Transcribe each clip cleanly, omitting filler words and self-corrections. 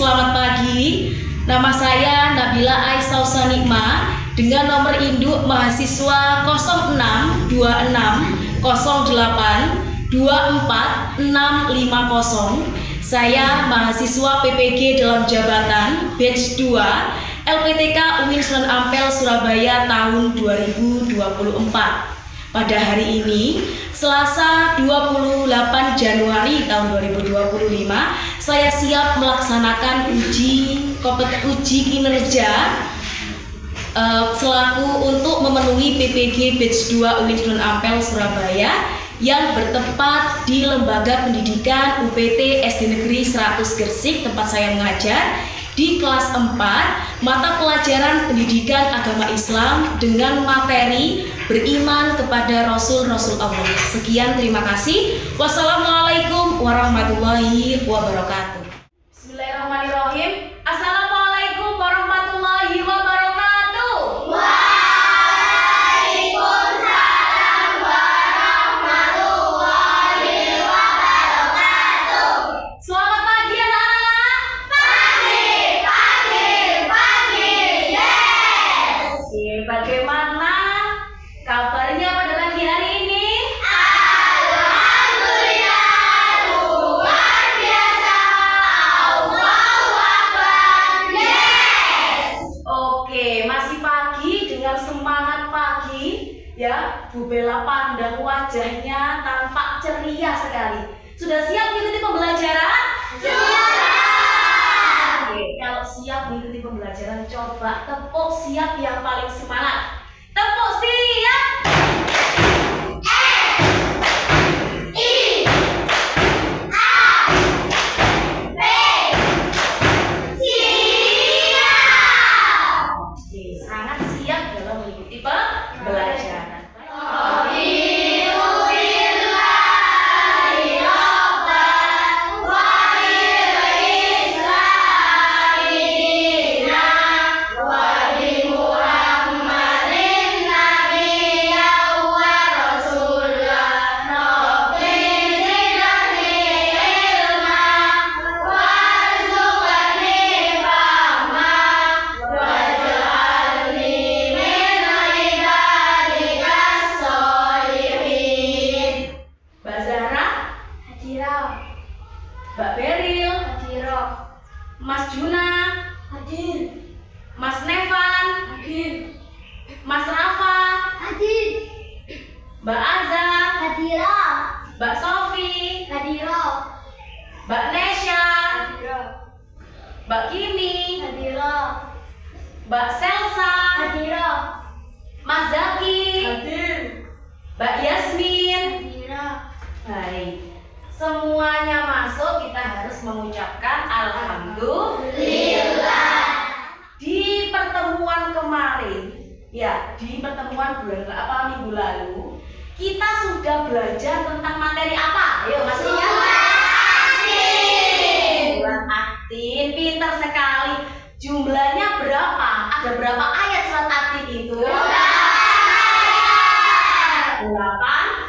selamat pagi. Nama saya Nabila Aisyah Nikma dengan nomor induk mahasiswa 062608245650. Saya mahasiswa PPG dalam jabatan batch 2 LPTK UIN Sunan Ampel Surabaya tahun 2024. Pada hari ini, Selasa 28 Januari tahun 2025, saya siap melaksanakan uji kinerja selaku untuk memenuhi PPG batch 2 UIN Sunan Ampel Surabaya yang bertempat di Lembaga Pendidikan UPT SD Negeri 100 Gresik, tempat saya mengajar, di kelas 4 mata pelajaran pendidikan agama Islam dengan materi beriman kepada Rasul-Rasul Allah. Sekian, terima kasih. Wassalamualaikum warahmatullahi wabarakatuh. Bismillahirrahmanirrahim. Assalamualaikum warahmatullahi wabarakatuh. Waalaikumsalam warahmatullahi wabarakatuh. Selamat pagi anak-anak. Pagi, yes. Oke, bagaimana kabarnya pada pagi hari ini? Alhamdulillah, luar biasa. Allahu Akbar, yes. Oke, masih pagi dengan semangat pagi ya. Bu Bella pandang wajahnya tampak ceria sekali. Sudah siap mengikuti pembelajaran? Sudah. Oke, kalau siap mengikuti pembelajaran, coba tepuk siap yang paling semangat. Tepuk siap. Oke, sangat siap dalam mengikuti pembelajaran. Mbak Beril, Mas Juna, Mas Nevan, Mas Rafa, Mbak Aza, Mbak Sofi, Mbak Nesya, Mbak Kimi, Mbak Selsa, Mas Zaki, Mbak Yasmin. Baik, semuanya masuk, kita harus mengucapkan alhamdulillah. Di pertemuan kemarin, ya, di pertemuan minggu lalu, kita sudah belajar tentang materi apa? Ayo, masih ingat? Surat At-Tin, pintar sekali. Jumlahnya berapa? Ada berapa ayat surat At-Tin itu? 8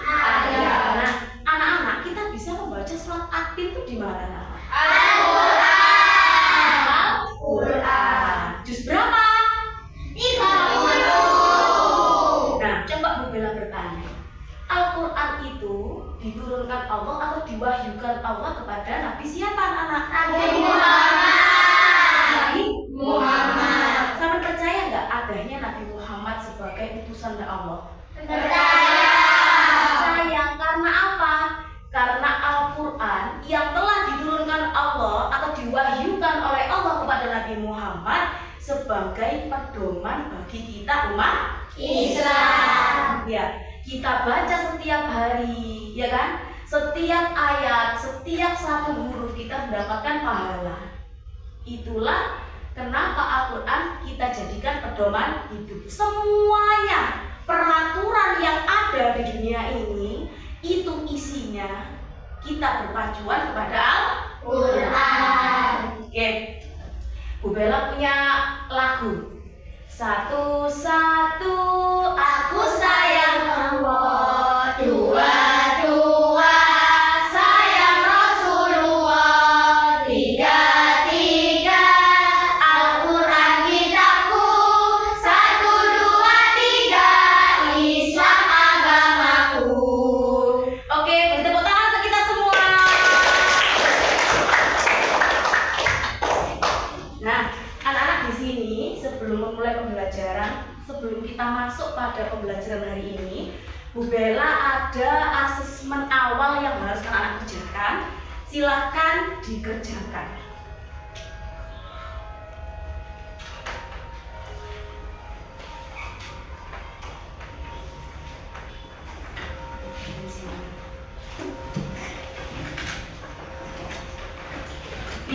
ayat. Nah, anak-anak, kita bisa membaca surat At-Tin itu di mana? Al-Quran. Juz berapa? 30. Nah, coba Bu Bella bertanya. Al-Quran itu diturunkan Allah atau diwahyukan Allah kepada Nabi siapa, anak-anak? Nabi Muhammad. Sama percaya nggak adanya Nabi Muhammad sebagai utusan Allah? Percaya. Karena apa? Karena Al-Quran yang telah diturunkan Allah atau diwahyukan oleh Allah kepada Nabi Muhammad sebagai pedoman bagi kita umat Islam. Ya, kita baca setiap hari, ya kan? Setiap ayat, setiap satu huruf kita mendapatkan pahala. Itulah kenapa Al-Quran kita jadikan pedoman hidup. Semuanya peraturan yang ada di dunia ini itu isinya kita berpacuan kepada Al-Quran. Oke, Bu Bella punya lagu. Satu-satu aku sayang Allah, dua-dua sayang Rasulullah, tiga-tiga pada pembelajaran hari ini, Bu Bella ada asesmen awal yang harus anak-anak kerjakan. Silahkan dikerjakan.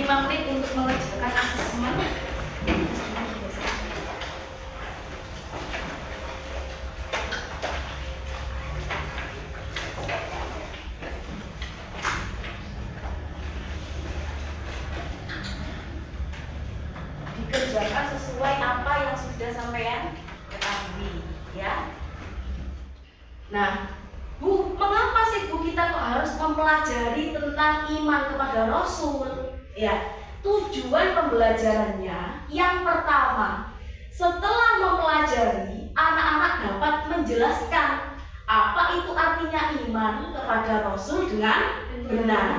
Menit untuk mengerjakan asesmen. Dikerjakan sesuai apa yang sudah sampean ketahui, ya. Nah, Bu, mengapa sih Bu kita kok harus mempelajari tentang iman kepada Rasul? Ya, tujuan pembelajarannya yang pertama, setelah mempelajari, anak-anak dapat menjelaskan apa itu artinya iman kepada Rasul dengan benar.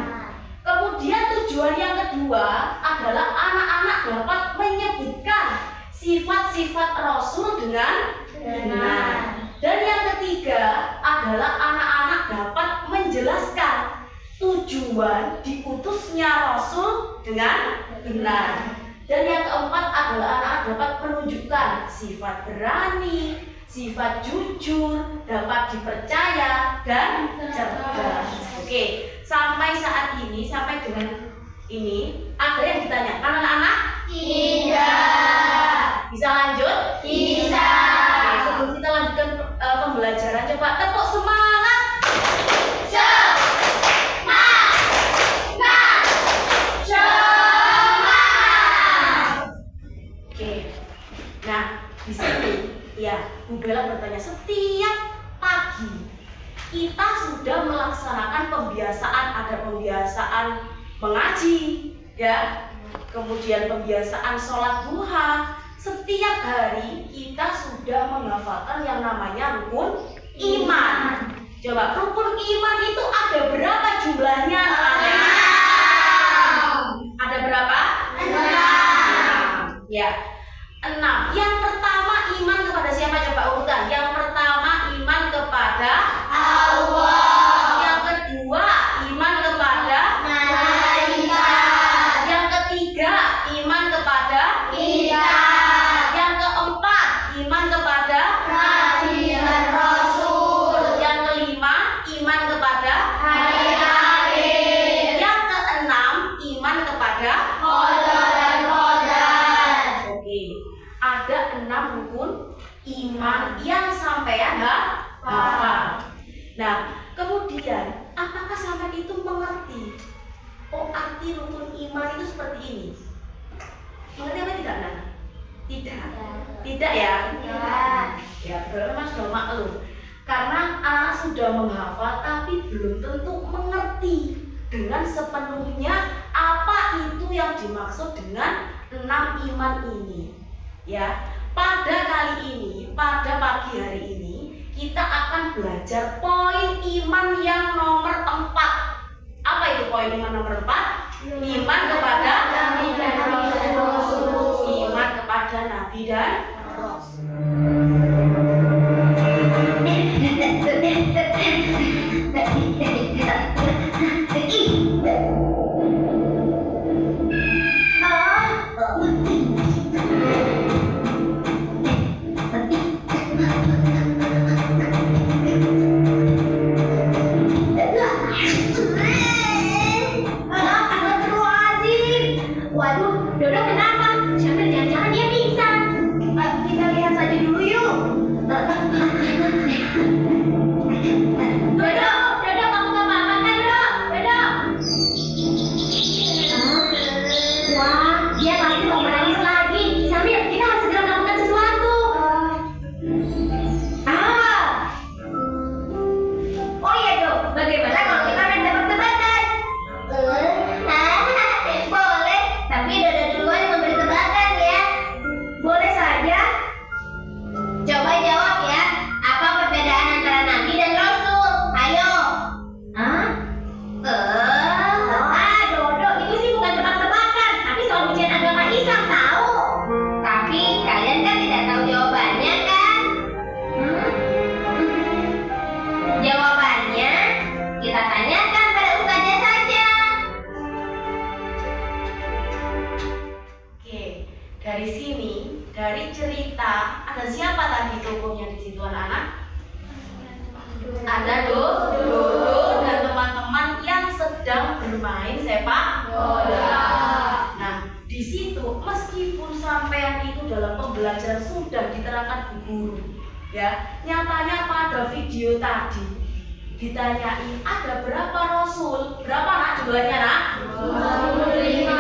Kemudian tujuan yang kedua adalah anak-anak dapat menyebutkan sifat-sifat Rasul dengan benar. Dan yang ketiga adalah anak-anak dapat menjelaskan tujuan diutusnya Rasul dengan benar. Dan yang keempat adalah anak-anak dapat menunjukkan sifat berani, sifat jujur, dapat dipercaya, dan cerdas. Oke, sampai saat ini, sampai dengan ini, ada yang ditanyakan anak-anak? Tidak. Bisa lanjut? Bisa. Oke, sebelum kita lanjutkan pembelajaran, coba tepuk semangat. Di sini, ya, Bu Bella bertanya, setiap pagi kita sudah melaksanakan pembiasaan, ada pembiasaan mengaji, ya, kemudian pembiasaan sholat duha. Setiap hari kita sudah menghafalkan yang namanya rukun iman. Coba, rukun iman itu ada berapa jumlahnya, anak-anak? Ada berapa? 6. Ya. 6. Yang pertama iman kepada siapa? Coba urutan. Yang pertama iman kepada Allah. Yang kedua iman kepada malaikat. Yang ketiga iman kepada kita. Yang keempat iman kepada Nabi dan Rasul. Yang kelima iman kepada Hari akhir. Yang keenam iman kepada Qadar dan qadar. Oke. Ada 6 rukun iman yang sampean hafal. Nah, kemudian apakah sampean itu mengerti? Oh, arti rukun iman itu seperti ini. Mengerti apa tidak, Nana? Tidak. Tidak ya? Tidak. Ya, berarti Mas sudah maklum. Karena anak sudah menghafal tapi belum tentu mengerti dengan sepenuhnya apa itu yang dimaksud dengan 6 iman ini. Ya, pada kali ini, pada pagi hari ini, kita akan belajar poin iman yang nomor 4. Apa itu poin iman nomor 4? Iman kepada Nabi dan Rasul. Iman kepada Nabi dan Rasul. Waduh, Dodo kenapa? Jangan-jangan dia pingsan. Kita lihat saja dulu yuk. belajar sudah diterangkan Bu Guru. Ya, nyatanya pada video tadi ditanyain ada berapa rasul? Berapa nak jumlahnya nak? 25.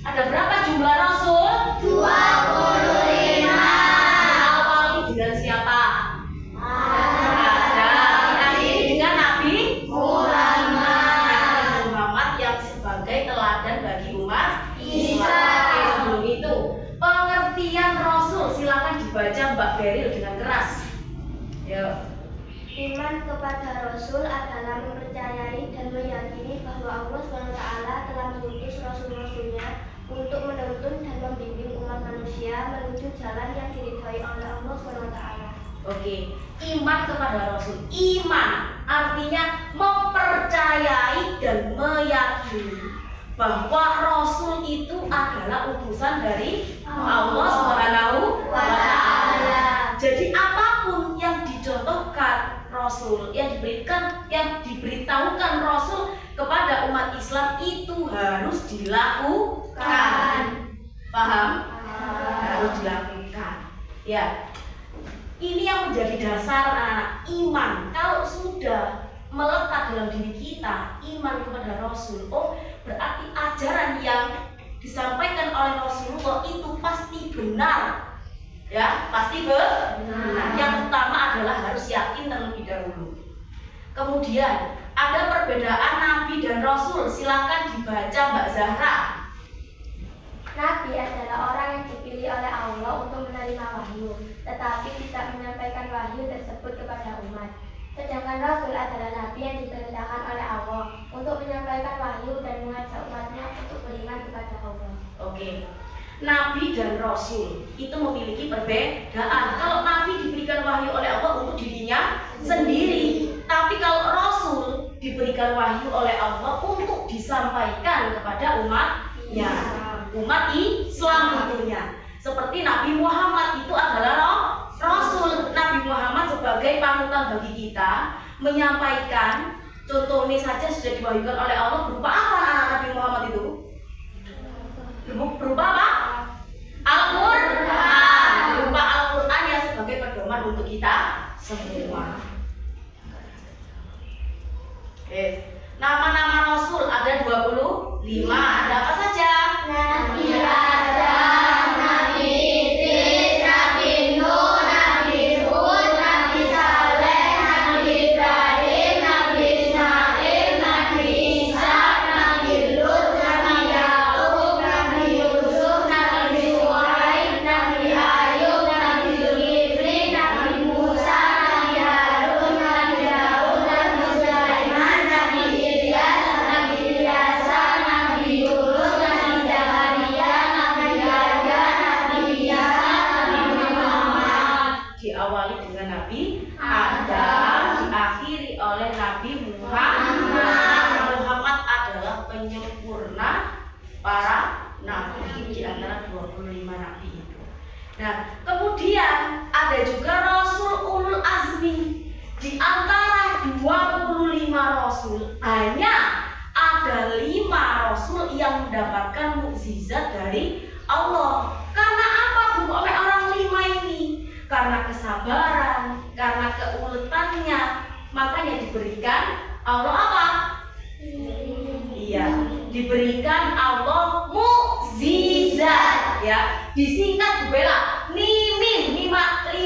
Ada berapa jumlah rasul? 25. Awali dengan siapa? Ada. Akhiri dengan Nabi Muhammad yang sebagai teladan bagi umat Islam. Oke, sebelum itu pengertian rasul silakan dibaca Mbak Beril dengan keras. Yuk. Iman kepada Rasul adalah mempercayai dan meyakini bahwa Allah SWT telah mengutus Rasul-Rasulnya untuk menuntun dan membimbing umat manusia menuju jalan yang diridhai oleh Allah SWT. Oke, iman kepada Rasul. Iman artinya mempercayai dan meyakini bahwa Rasul itu adalah utusan dari Allah Subhanahu wa Ta'ala. Jadi apapun yang dicontohkan Rasul, yang diberitahukan Rasul kepada umat Islam itu harus dilakukan. Paham? Harus dilakukan. Ya. Ini yang menjadi dasar anak-anak iman. Kalau sudah melekat dalam diri kita iman kepada Rasul, oh berarti ajaran yang disampaikan oleh Rasulullah itu pasti benar. Ya, pasti benar. Yang utama adalah harus yakin terlebih dahulu. Kemudian ada perbedaan Nabi dan Rasul. Silakan dibaca Mbak Zahra. Nabi adalah orang yang dipilih oleh Allah untuk menerima wahyu, tetapi tidak menyampaikan wahyu tersebut kepada umat. Sedangkan Rasul adalah Nabi yang diperintahkan oleh Allah untuk menyampaikan wahyu dan mengajak umatnya untuk beriman kepada Allah. Oke. Nabi dan Rasul itu memiliki perbedaan. Kalau Nabi diberikan wahyu oleh Allah untuk dirinya sendiri, tapi kalau Rasul diberikan wahyu oleh Allah untuk disampaikan kepada umatnya, umat Islam tentunya. Seperti Nabi Muhammad itu adalah Rasul. Nabi Muhammad sebagai panutan bagi kita menyampaikan. Contohnya saja sudah diwahyukan oleh Allah berupa apa anak Nabi Muhammad itu? Berupa apa? Al-Quran. Berupa Al-Quran yang sebagai pedoman untuk kita semua. Oke. Nama-nama Rasul ada 25. Ada apa saja? Nabi Adam, Nabi Idris, Nabi Nuh, Nabi Hud, Nabi Saleh, Nabi Ibrahim, Nabi Ismail, Nabi Ishak, Nabi Lut, Nabi Yakub, Nabi Yusuf, Nabi Shuaib, Nabi Ayub, Nabi Zulkifli, Nabi Musa, Nabi Harun, Nabi Daud, Nabi Sulaiman, Nabi Ilyas, Nabi Ilyasa, Nabi Yunus, Nabi Zakaria, Nabi Yahya, Nabi Isa, Nabi Muhammad. Diawali dengan Nabi Adam, diakhiri oleh Nabi Muhammad. Muhammad adalah penyempurna para nabi di antara 25 nabi itu. Nah, kemudian ada juga Rasul Ulul Azmi. Di antara 25 Rasul hanya ada 5 Rasul yang mendapatkan mukjizat dari Allah. Karena apa Bu oleh orang 5 ini? Karena kesabaran, karena keuletannya, makanya diberikan Allah apa? Iya, diberikan Allah mukjizat. Ya, disingkat Bu Bella, mimin 5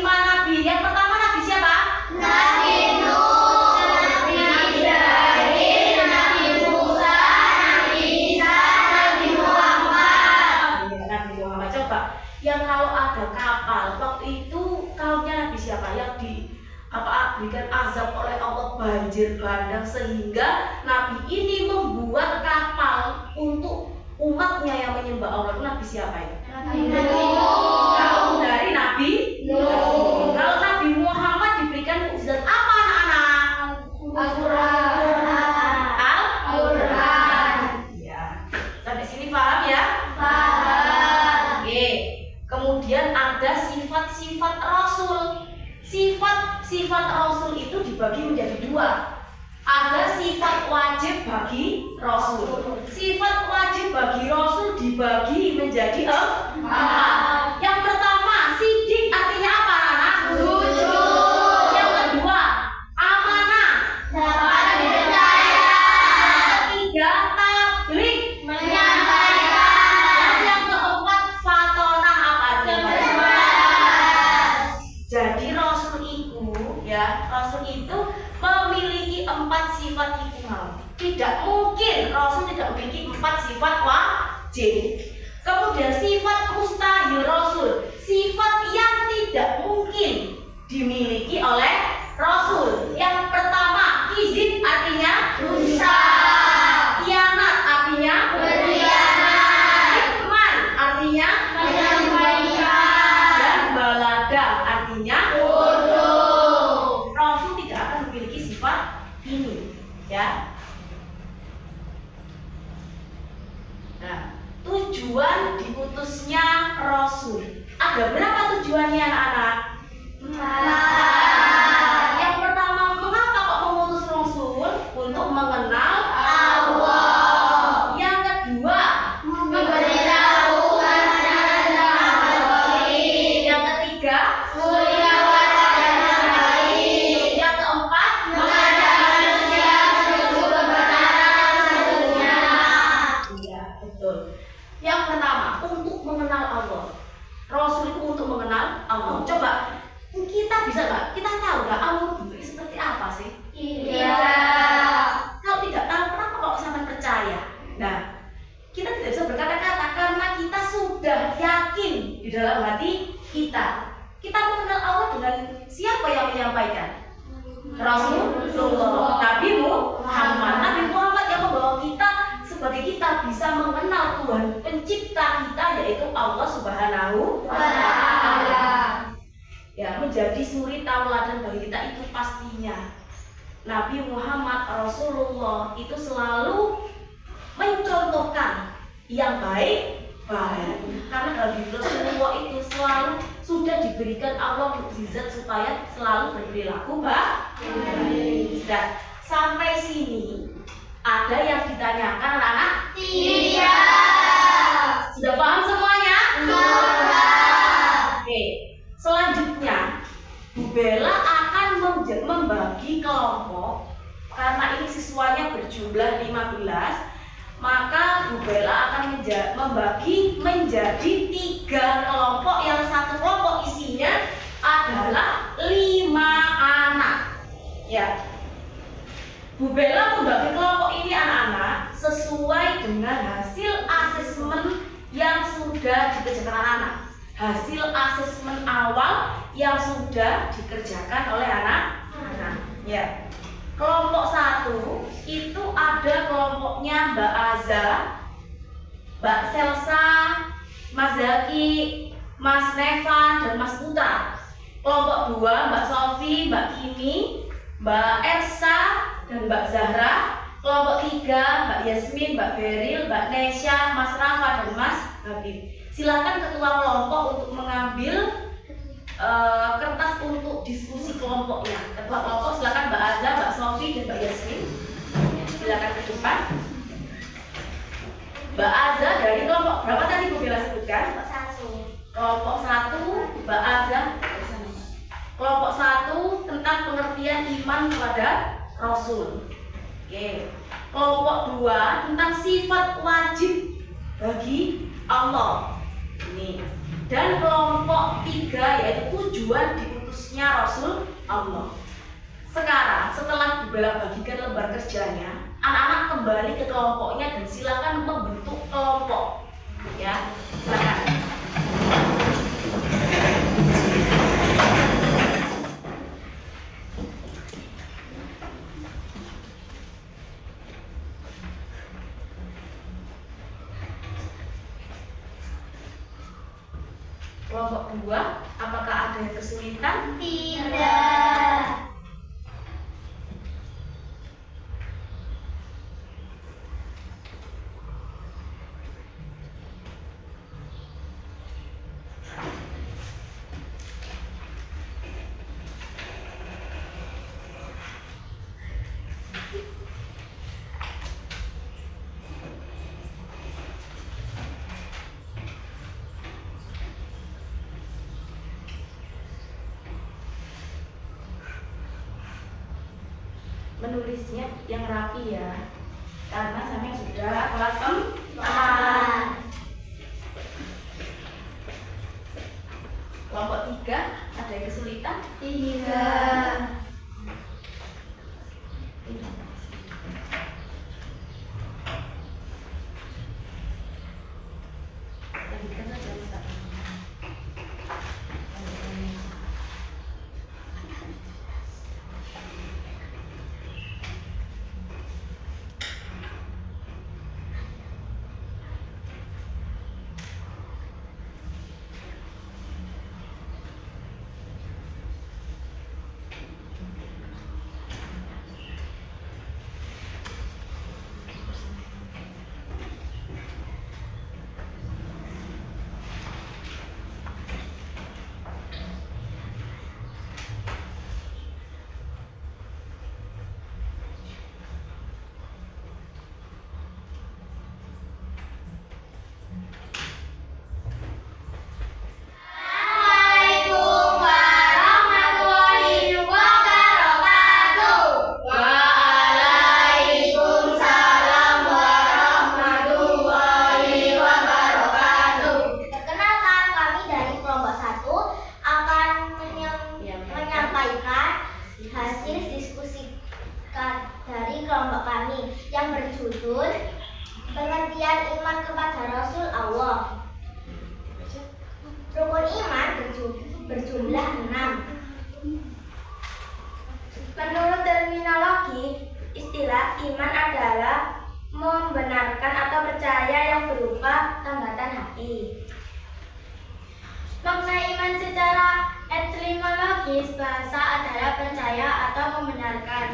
nabi. Yang pertama nabi siapa? Nabi Nuh, Nabi Ibrahim, Nabi Musa, Nabi Isa, Nabi Muhammad. Iya, Nabi Muhammad. Coba, yang kalau ada kapal waktu itu kaumnya Nabi siapa yang diberikan azab oleh Allah banjir bandang sehingga Nabi ini membuat kapal untuk umatnya yang menyembah Allah. Itu Nabi siapa itu? Nabi Nuh. Kaum dari Nabi Nuh. Kalau Nabi Muhammad diberikan mukjizat apa anak-anak? Al-Quran. Ya. Sampai sini paham ya? Paham. Oke. Kemudian ada sifat-sifat Rasul. Sifat-sifat Rasul itu dibagi menjadi 2. Ada sifat wajib bagi Rasul. Sifat wajib bagi Rasul dibagi menjadi 4. Yang ya, Rasul itu memiliki 4 sifat istimewa. Tidak mungkin Rasul tidak memiliki 4 sifat wajib. Kemudian sifat mustahil Rasul, sifat yang tidak mungkin dimiliki oleh Rasul. Yang pertama, kizib artinya dusta, khianat artinya berkhianat, hikman artinya menyampaikan, dan balaga artinya bodoh. Rasul tidak akan memiliki sifat ini, ya. Nah, tujuan diutusnya Rasul. Ada berapa tujuannya anak-anak? Yang pertama, mengapa kok mengutus Rasul? Untuk mengenal Allah. Yang kedua, memberitahu yang ketiga, yang keempat, mengajak manusia menuju kebenaran sesungguhnya. Iya, betul. Yang pertama, untuk mengenal Allah. Rasul itu untuk mengenal Allah. Coba kita bisa nggak? Kita tahu nggak Allah itu seperti apa sih? Iya. Kalau tidak tahu, kenapa kok sampai percaya? Nah, kita tidak bisa berkata-kata karena kita sudah yakin di dalam hati kita. Kita mengenal Allah dengan siapa yang menyampaikan? Rasulullah, Nabi Muhammad. Nabi Muhammad yang membawa kita sebagai kita bisa mengenal Tuhan pencipta kita, yaitu Allah Subhanahu wa Ta'ala. Ya, menjadi suri tauladan bagi kita itu pastinya. Nabi Muhammad Rasulullah itu selalu mencontohkan yang baik-baik. Karena dalam diri Rasulullah itu selalu sudah diberikan Allah mukjizat supaya selalu berperilaku baik. Sudah sampai sini ada yang ditanyakan anak-anak? Tidak. Sudah paham semuanya? Sudah. Oke. Selanjutnya, Bu Bella akan membagi kelompok. Karena ini siswanya berjumlah 15, maka Bu Bella akan membagi menjadi 3 kelompok. Yang satu kelompok isinya adalah 5 anak. Ya. Bu Bella membagi kelompok ini anak-anak sesuai dengan hasil asesmen yang sudah dikerjakan anak-anak. Hasil asesmen awal yang sudah dikerjakan oleh anak-anak. Ya. Kelompok 1 itu ada kelompoknya Mbak Aza, Mbak Selsa, Mas Zaki, Mas Nevan, dan Mas Putra. Kelompok 2 Mbak Sofi, Mbak Kimi, Mbak Ersa, dan Mbak Zahra. Kelompok 3 Mbak Yasmin, Mbak Beril, Mbak Nesya, Mas Rafa, dan Mas Habib. Silakan ketua kelompok untuk mengambil kertas untuk diskusi kelompoknya. Ketua kelompok silakan Mbak Azza, Mbak Sofi, dan Mbak Yasmin. Silakan ke depan. Mbak Azza dari kelompok berapa tadi Bu Bella sebutkan? Kelompok 1 Mbak Azza. Kelompok 1 tentang pengertian iman kepada Rasul. Oke. Kelompok 2 tentang sifat wajib bagi Allah. Ini. Dan kelompok 3 yaitu tujuan diutusnya Rasul Allah. Sekarang setelah Bu Bella bagikan lembar kerjanya, anak-anak kembali ke kelompoknya dan silakan membentuk kelompok. Ya, silakan. Kelompok 2, apakah ada yang kesulitan? Tidak. Menulisnya yang rapi ya, karena sampai sudah kelas 4. Kelompok 3 ada yang kesulitan? Tidak. menyampaikan hasil diskusi dari kelompok kami yang berjudul Pengertian Iman kepada Rasul Allah. Rukun iman berjumlah 6. Menurut terminologi, istilah iman adalah membenarkan atau percaya yang berupa tambatan hati. Makna iman secara etimologis bahasa adalah percaya atau membenarkan.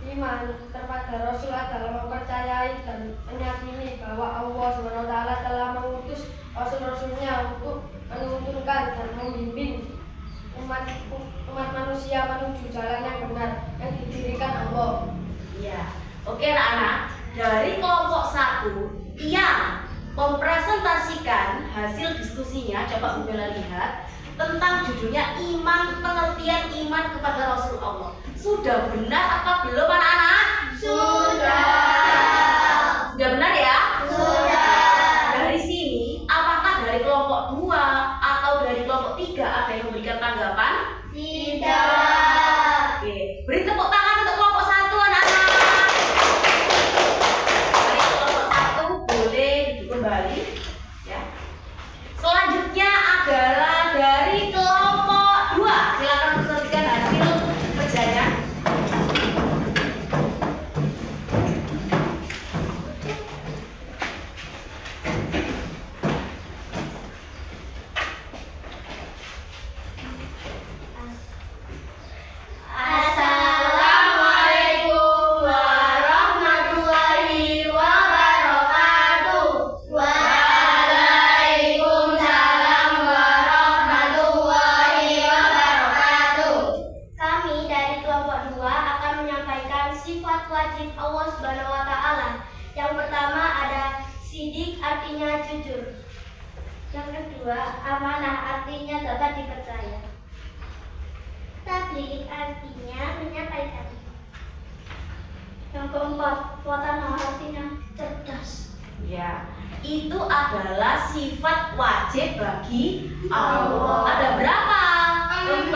Iman kepada Rasul adalah mempercayai dan meyakini bahwa Allah SWT telah mengutus Rasul-Rasulnya untuk menuntunkan dan membimbing umat manusia menuju jalan yang benar yang didirikan Allah. Iya. Oke anak-anak, dari kelompok 1 yang mempresentasikan hasil diskusinya, coba Bu Bella lihat tentang judulnya iman, pengertian iman kepada Rasul Allah. Sudah benar apa belum anak-anak? Sudah. Sudah benar ya? Sudah. Dari sini, apakah dari kelompok 2 atau dari kelompok 3 ada yang memberikan tanggapan? Tidak. Oke, beri tepuk tangan untuk kelompok 1 anak-anak. Dari kelompok 1 boleh duduk kembali ya. Selanjutnya adalah dari kelompok 2. Silakan presentasikan hasil kerjanya. Assalamualaikum warahmatullahi wabarakatuh. Waalaikumsalam warahmatullahi wabarakatuh. Kami dari kelompok 2 akan menyampaikan sifat wajib Allah Subhanahu wa taala. Yang pertama ada sidik, artinya jujur. Yang kedua, amanah, artinya dapat dipercaya. Tabligh artinya menyampaikan. Yang keempat, watanah artinya cerdas. Ya, itu adalah sifat wajib bagi Allah. Ada berapa? 4.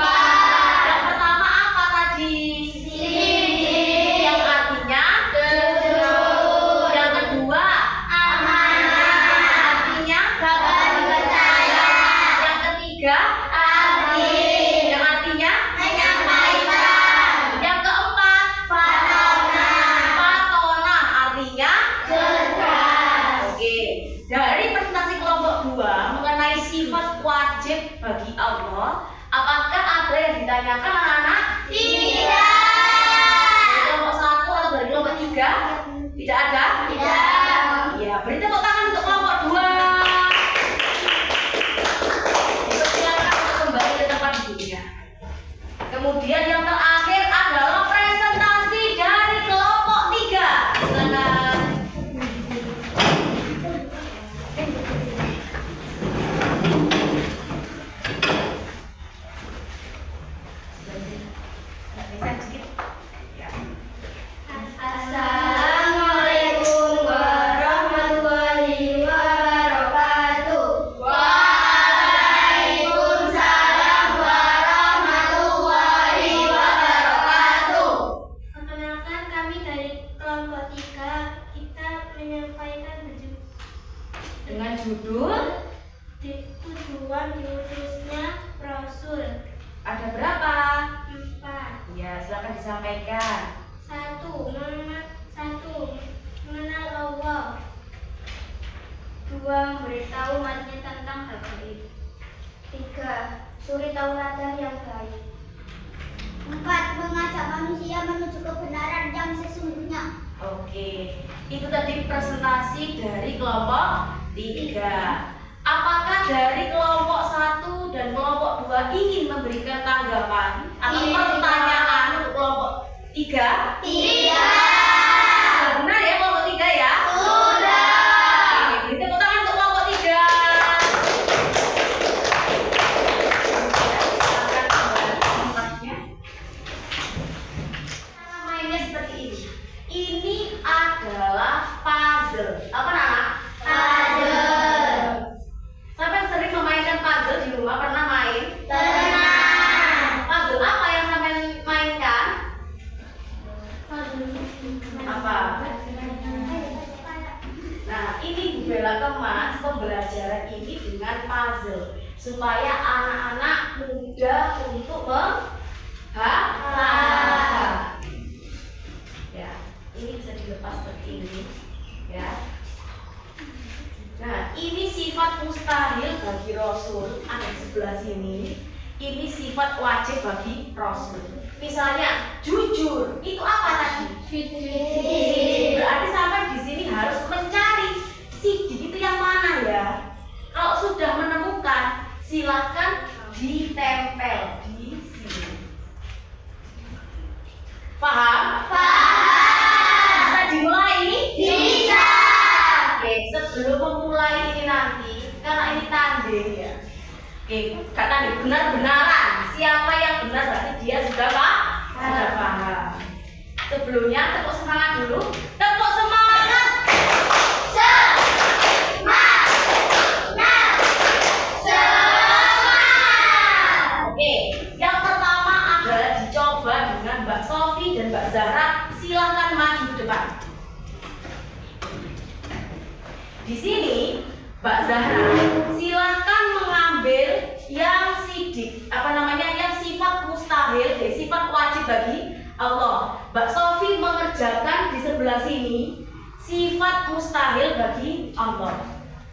Yang pertama apa tadi? Sidik. Yang artinya Jujur. Yang kedua Amanah. artinya Dapat dipercaya. Yang ketiga Adil. yang artinya Menyampaikan. Yang keempat Fatona artinya cerdas. Oke, dari presentasi kelompok 2 mengenai sifat wajib bagi Allah, apakah ada yang ditanyakan anak-anak? Tidak. Dari kelompok 1 atau dari kelompok 3? Tidak ada? Tidak. Ya, beri tepuk tangan untuk kelompok 2. Silakan untuk kembali ke tempat duduknya. Kemudian yang terakhir adalah presentasi dari kelompok 3. Silakan. Assalamualaikum warahmatullahi wabarakatuh. Waalaikumsalam warahmatullahi wabarakatuh. Perkenalkan, kami dari kelompok 3. Kita menyampaikan Dengan judul tujuan diutusnya Rasul. ada berapa? 4. Ya, silakan disampaikan. 1. Mengenal Allah. 2. Memberitahu umatnya tentang hal gaib. 3. Suri tauladan yang baik. 4. Mengajak manusia menuju kebenaran yang sesungguhnya. Oke, itu tadi presentasi dari kelompok 3. Apakah dari kelompok 1 dan kelompok 2 ingin memberikan tanggapan atau Tidak. pertanyaan untuk kelompok 3? Tidak. Sudah benar ya kelompok 3 ya? Sudah. Oke, beri tepuk tangan untuk kelompok 3. Silakan kembali ke tempatnya. Cara mainnya seperti ini. Ini adalah puzzle. Apa nama? Puzzle. Siapa yang sering memainkan puzzle di rumah? Pernah main? Pernah. supaya anak-anak mudah untuk menghafal. Ya, ini bisa dilepas seperti ini, ya. Nah, ini sifat mustahil bagi Rasul, ada di sebelah sini. Ini sifat wajib bagi Rasul. Misalnya, jujur, itu apa tadi? Sidik. Berarti sampai di sini harus mencari sidik itu yang mana ya? Kalau sudah menemukan, silakan ditempel di sini. Paham? Paham. Bisa dimulai? Bisa. Oke, sebelum memulai ini nanti, karena ini tanding ya. Oke, kata benar-benaran. Siapa yang benar berarti dia sudah paham. Sebelumnya tepuk semangat dulu. Tepuk semangat. Oke, yang pertama adalah dicoba dengan Mbak Sofi dan Mbak Zahra. Silakan maju ke depan. Di sini Mbak Zahra, silakan mengambil yang sidik, yang sifat mustahil, sifat wajib bagi Allah. Mbak Sofi mengerjakan di sebelah sini sifat mustahil bagi Allah.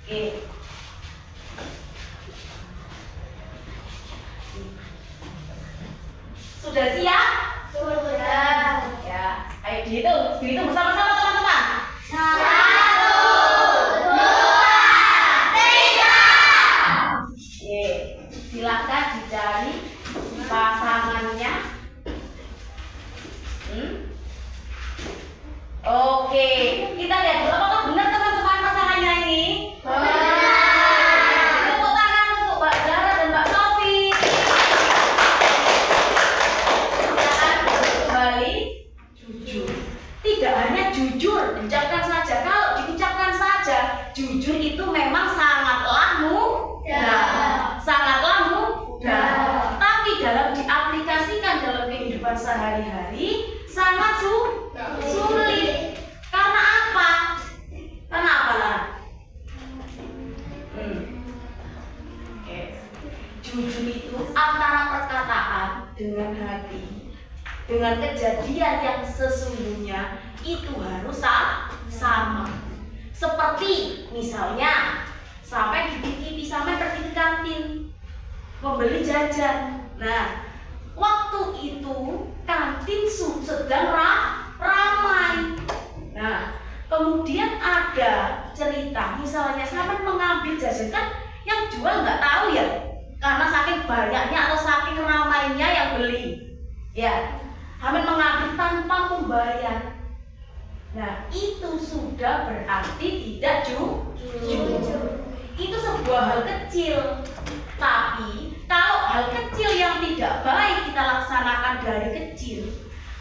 Oke. Sudah siap? Sudah. Ya. Ayo dihitung bersama-sama teman-teman. 1, 2, 3. Oke, silakan dicari pasangannya. Oke, kita lihat dulu apakah benar teman-teman pasangannya ini. Tepuk tangan untuk Mbak Zahra dan Mbak Sofi. Silakan kembali. Jujur. Tidak hanya jujur, diucapkan saja. Kalau diucapkan saja, jujur itu memang sangatlah mudah. Tapi dalam diaplikasikan dalam kehidupan sehari-hari sangat sulit. Karena apa? Oke. Jujur itu antara perkataan dengan hati, dengan kejadian yang sesungguhnya itu harus sama. Seperti misalnya sampai di sampai pergi ke kantin membeli jajan. Nah, waktu itu kantin sedang ramai. Nah, kemudian ada cerita, misalnya sampai mengambil jajan, kan yang jual nggak tahu ya, karena saking banyaknya atau saking ramainya yang beli. Ya, Hamid mengambil tanpa membayar. Nah, itu sudah berarti tidak jujur. Itu sebuah hal kecil. Tapi kalau hal kecil yang tidak baik kita laksanakan dari kecil,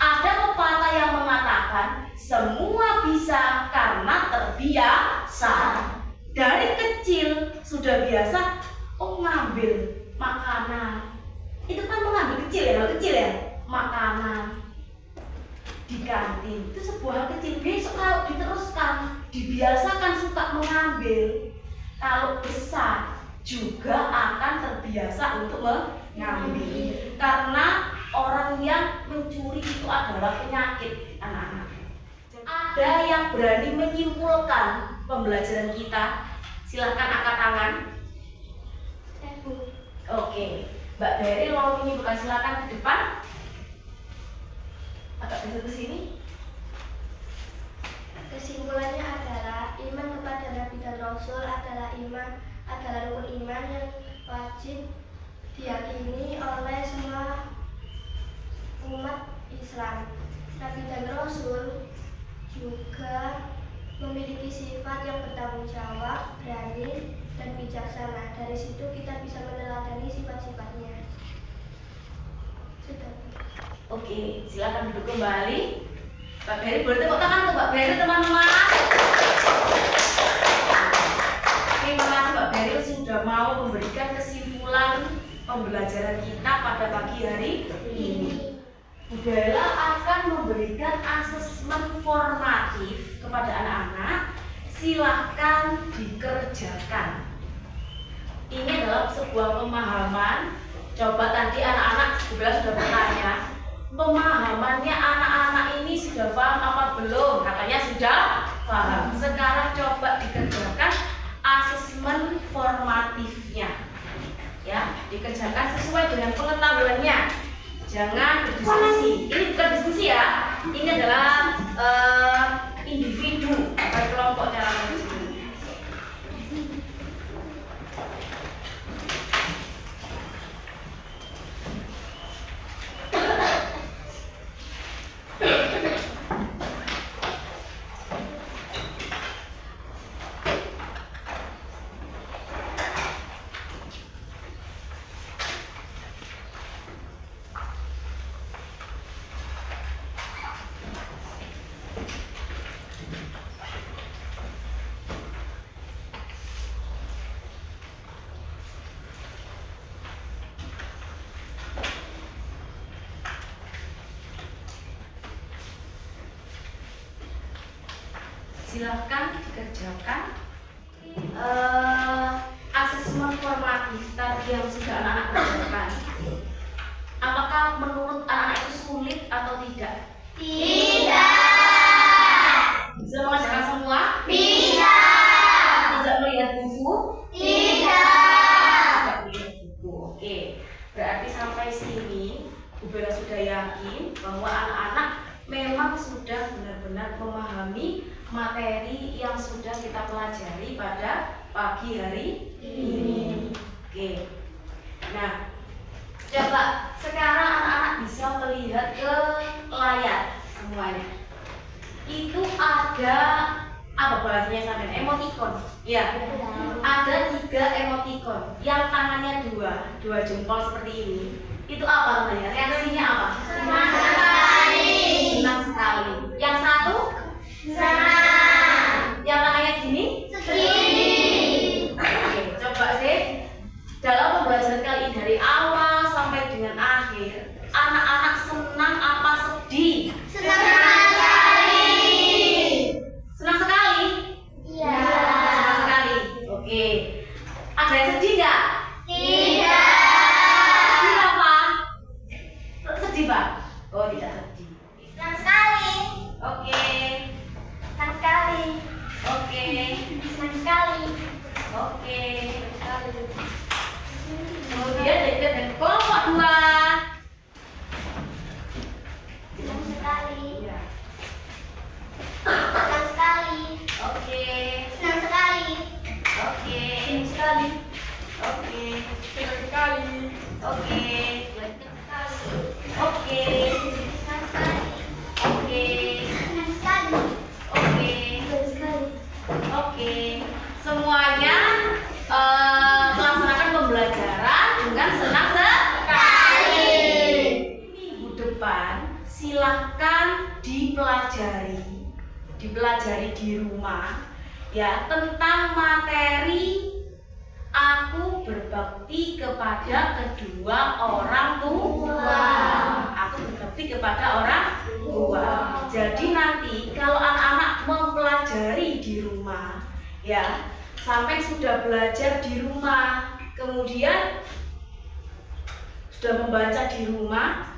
ada pepatah yang mengatakan semua bisa karena terbiasa. Dari kecil sudah biasa, ngambil makanan. Itu kan mengambil hal kecil ya, makanan di kantin. Itu sebuah hal kecil. Besok kalau diteruskan, dibiasakan suka mengambil. Kalau besar juga akan terbiasa untuk mengambil. Karena orang yang mencuri itu adalah penyakit anak-anak. Ada yang berani menyimpulkan pembelajaran kita? Silahkan angkat tangan. Oke, Mbak Beril mau menyimpulkan, silakan ke depan. Agak ke sini. Kesimpulannya adalah iman kepada Nabi dan Rasul adalah rukun iman yang wajib diyakini oleh semua umat Islam. Nabi dan Rasul juga memiliki sifat yang bertanggung jawab, berani, dan bijaksana. Dari situ kita bisa meneladani sifat-sifatnya. Sudah. Oke, silakan duduk kembali. Mbak Beri, boleh tepuk tangan untuk Mbak Beri, teman-teman. Terima kasih Mbak Beri sudah mau memberikan kesimpulan pembelajaran kita pada pagi hari ini. Bu Bella akan memberikan asesmen formatif kepada anak-anak. Silahkan dikerjakan. ini adalah sebuah pemahaman. Coba tadi anak-anak sudah bertanya, pemahamannya anak-anak ini sudah paham apa belum? Katanya sudah paham. Sekarang coba dikerjakan asesmen formatifnya, ya, dikerjakan sesuai dengan pengetahuannya. Jangan berdiskusi. Ini bukan diskusi ya. Ini adalah individu atau kelompok cara berdiskusi. Silahkan dikerjakan asesmen formatif tadi yang sudah anak-anak kerjakan. Apakah menurut anak-anak itu sulit atau tidak? Tidak. Bisa mengerjakan semua? Tidak. Tidak melihat buku? Tidak. Tidak melihat buku. Oke, berarti sampai sini Bu Bella sudah yakin bahwa anak-anak memang sudah benar-benar memahami materi yang sudah kita pelajari pada pagi hari ini. Oke. Nah, coba sekarang anak-anak bisa melihat ke layar semuanya. Itu ada apa bahasanya sampai emoticon? Ya. Ada 3 emoticon. Yang tangannya 2 jempol seperti ini. Itu apa namanya? Reaksinya apa? Senang sekali. Senang sekali. Yang satu? Senang. Yang tangannya gini? Segini. Oke, coba sih. Dalam pembahasan kali ini dari awal sampai dengan akhir, anak-anak senang apa sedih? Senang sekali. Senang sekali. Iya. Senang sekali. Oke. Ada yang sedih nggak? Tidak. Sedih apa? Sedih, Pak? Oh, tidak sedih. Senang sekali. Oke. Senang sekali. Oke. Senang sekali. Oke. Kemudian dari kelompok 2. Senang sekali. Iya. Senang sekali. Oke. Senang sekali. Oke. Senang sekali. Oke. Senang sekali. Oke. Senang sekali. Oke. Senang sekali. Oke. Senang sekali. Oke. Senang sekali. Oke. Semuanya melaksanakan pembelajaran dengan senang sekali. Minggu depan silahkan dipelajari di rumah ya tentang materi aku berbakti kepada kedua orang tua. Aku berbakti kepada orang tua. Jadi nanti kalau anak-anak mempelajari di rumah ya, sampai sudah belajar di rumah, kemudian sudah membaca di rumah,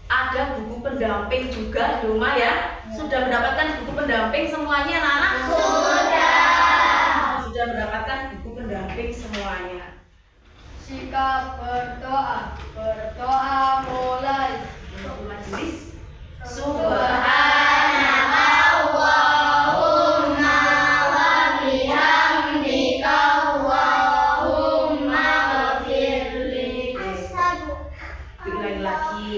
ada buku pendamping juga di rumah ya. Sudah mendapatkan buku pendamping semuanya anak-anak? Sudah mendapatkan buku pendamping semuanya. Sikap berdoa. Berdoa mulai. Untuk majelis Subhanallahumma wa bihamdika Allahumma ghafirli. Diulangi lagi.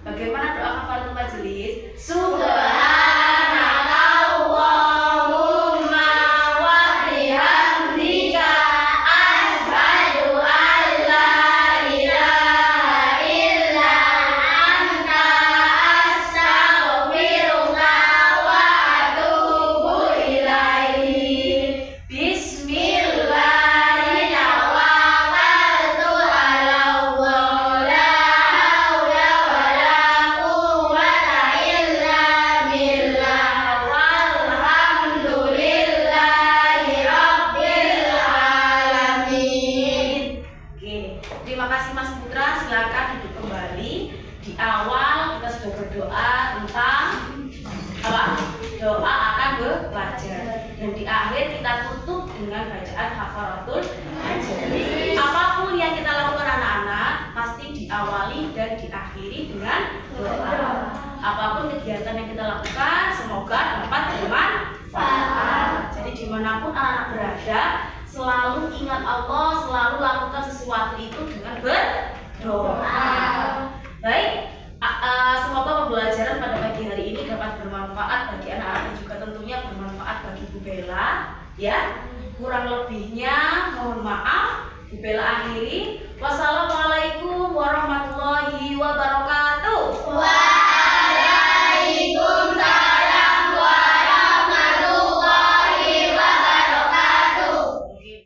Bagaimana doa kafaratul majelis? Subhanallahumma wa bihamdika asyhadu an la ilaha illa anta astaghfiruka wa atubu ilaik. Bismillahirrahmanirrahim. Tawakkaltu 'ala Allah, la haula wa la quwwata illa billah. dimulai dan diakhiri dengan doa. Apapun kegiatan yang kita lakukan, semoga dapat bermanfaat. Jadi dimanapun anak-anak berada, selalu ingat Allah, selalu lakukan sesuatu itu dengan berdoa. Baik, semoga pembelajaran pada pagi hari ini dapat bermanfaat bagi anak-anak dan juga tentunya bermanfaat bagi Bu Bella. Ya, kurang lebihnya mohon maaf. Bu Bella akhiri. Wassalamualaikum warahmatullahi wabarakatuh.